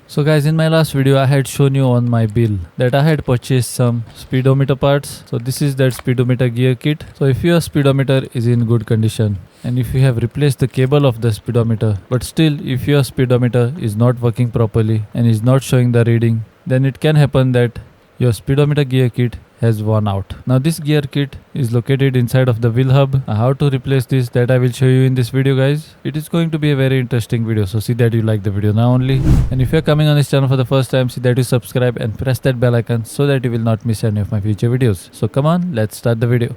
So guys, in my last video I had shown you on my bill that I had purchased some speedometer parts. So this is that speedometer gear kit. So if your speedometer is in good condition and if you have replaced the cable of the speedometer, but still if your speedometer is not working properly and is not showing the reading, then it can happen that your speedometer gear kit has worn out. Now this gear kit is located inside of the wheel hub. How to replace this, that I will show you in this video guys. It is going to be a very interesting video, so see that you like the video now only. And if you are coming on this channel for the first time, see that you subscribe and press that bell icon so that you will not miss any of my future videos. So come on, let's start the video.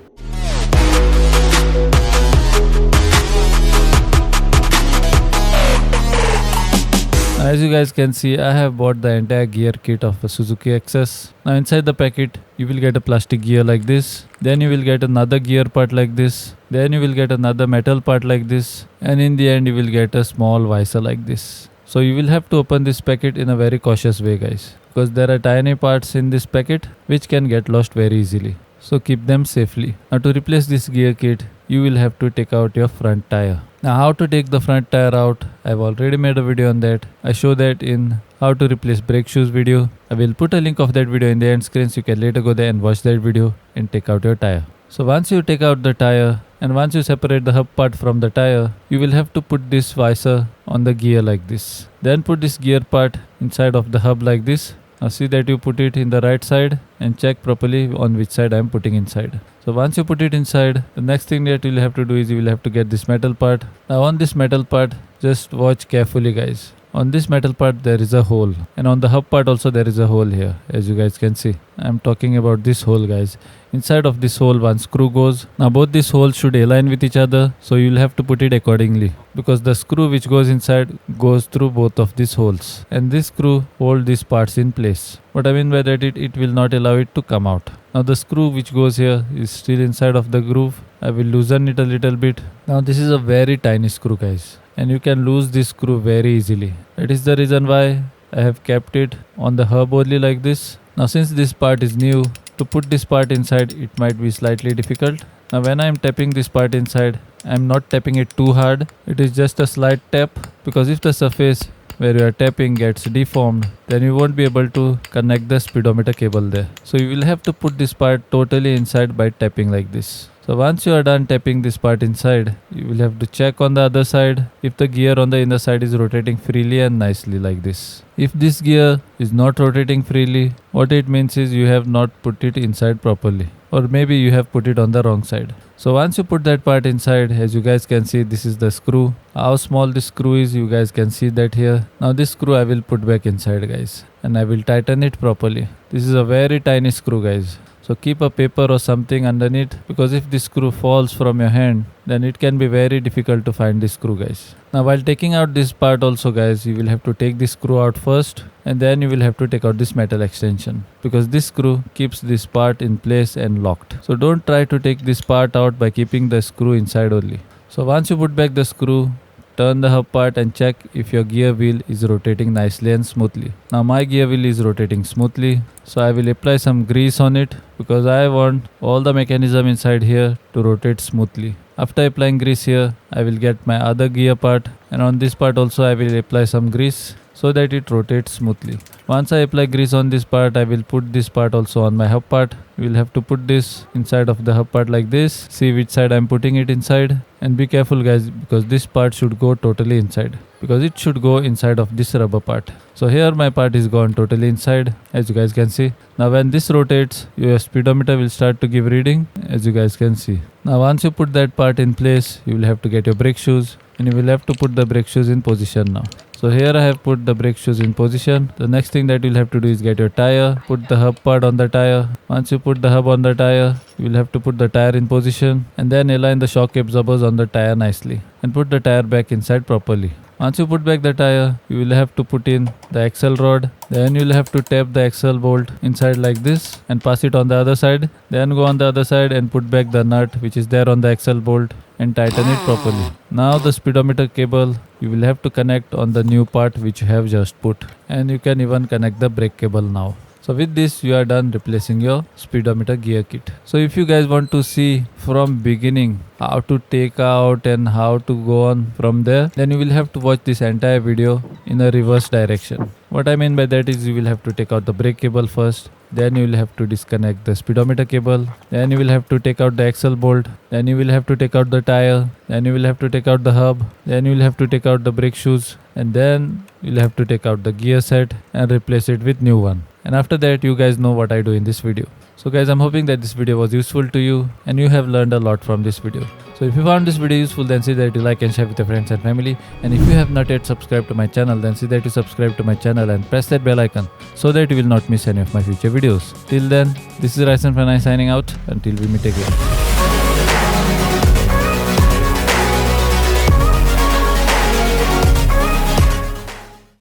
As you guys can see, I have bought the entire gear kit of a Suzuki Access. Now inside the packet, you will get a plastic gear like this. Then you will get another gear part like this. Then you will get another metal part like this. And in the end, you will get a small visor like this. So you will have to open this packet in a very cautious way guys, because there are tiny parts in this packet which can get lost very easily. So keep them safely. Now to replace this gear kit, you will have to take out your front tire. Now how to take the front tire out, I've already made a video on that. I show that in how to replace brake shoes video. I will put a link of that video in the end screen so you can later go there and watch that video and take out your tire. So once you take out the tire and once you separate the hub part from the tire, you will have to put this visor on the gear like this. Then put this gear part inside of the hub like this. Now see that you put it in the right side and check properly on which side I am putting inside. So once you put it inside, the next thing that you will have to do is you will have to get this metal part. Now on this metal part, just watch carefully guys. On this metal part there is a hole, and on the hub part also there is a hole here, as you guys can see. I am talking about this hole guys. Inside of this hole one screw goes. Now both these holes should align with each other, so you will have to put it accordingly, because the screw which goes inside goes through both of these holes, and this screw holds these parts in place. What I mean by that, it will not allow it to come out. Now the screw which goes here is still inside of the groove. I will loosen it a little bit. Now this is a very tiny screw guys, and you can lose this screw very easily. That is the reason why I have kept it on the hub only like this. Now since this part is new, to put this part inside it might be slightly difficult. Now when I am tapping this part inside, I am not tapping it too hard. It is just a slight tap, because if the surface where you are tapping gets deformed, then you won't be able to connect the speedometer cable there. So you will have to put this part totally inside by tapping like this. So once you are done tapping this part inside, you will have to check on the other side if the gear on the inner side is rotating freely and nicely like this. If this gear is not rotating freely, what it means is you have not put it inside properly, or maybe you have put it on the wrong side. So once you put that part inside, as you guys can see, this is the screw. How small this screw is, you guys can see that here. Now this screw I will put back inside guys, and I will tighten it properly. This is a very tiny screw guys. So keep a paper or something underneath, because if this screw falls from your hand, then it can be very difficult to find this screw guys. Now while taking out this part also guys, you will have to take this screw out first, and then you will have to take out this metal extension, because this screw keeps this part in place and locked. So don't try to take this part out by keeping the screw inside only. So once you put back the screw, turn the hub part and check if your gear wheel is rotating nicely and smoothly. Now my gear wheel is rotating smoothly, so I will apply some grease on it, because I want all the mechanism inside here to rotate smoothly. After applying grease here, I will get my other gear part, and on this part also I will apply some grease so that it rotates smoothly. Once I apply grease on this part, I will put this part also on my hub part. You will have to put this inside of the hub part like this. See which side I am putting it inside, and be careful guys, because this part should go totally inside, because it should go inside of this rubber part. So here my part is gone totally inside, as you guys can see. Now when this rotates, your speedometer will start to give reading, as you guys can see. Now once you put that part in place, you will have to get your brake shoes, and you will have to put the brake shoes in position now. So here I have put the brake shoes in position. The next thing that you'll have to do is get your tire, put the hub part on the tire. Once you put the hub on the tire, you will have to put the tire in position, and then align the shock absorbers on the tire nicely, and put the tire back inside properly. Once you put back the tire, you will have to put in the axle rod. Then you will have to tap the axle bolt inside like this and pass it on the other side. Then go on the other side and put back the nut which is there on the axle bolt and tighten it properly. Now the speedometer cable you will have to connect on the new part which you have just put, and you can even connect the brake cable now. So with this you are done replacing your speedometer gear kit. So if you guys want to see from beginning how to take out and how to go on from there, then you will have to watch this entire video in a reverse direction. What I mean by that is you will have to take out the brake cable first, then you will have to disconnect the speedometer cable, then you will have to take out the axle bolt, then you will have to take out the tire, then you will have to take out the hub, then you will have to take out the brake shoes, and then you'll have to take out the gear set and replace it with new one. And after that, you guys know what I do in this video. So guys, I'm hoping that this video was useful to you and you have learned a lot from this video. So if you found this video useful, then see that you like and share with your friends and family. And if you have not yet subscribed to my channel, then see that you subscribe to my channel and press that bell icon so that you will not miss any of my future videos. Till then, this is Raisen Pranay signing out. Until we meet again.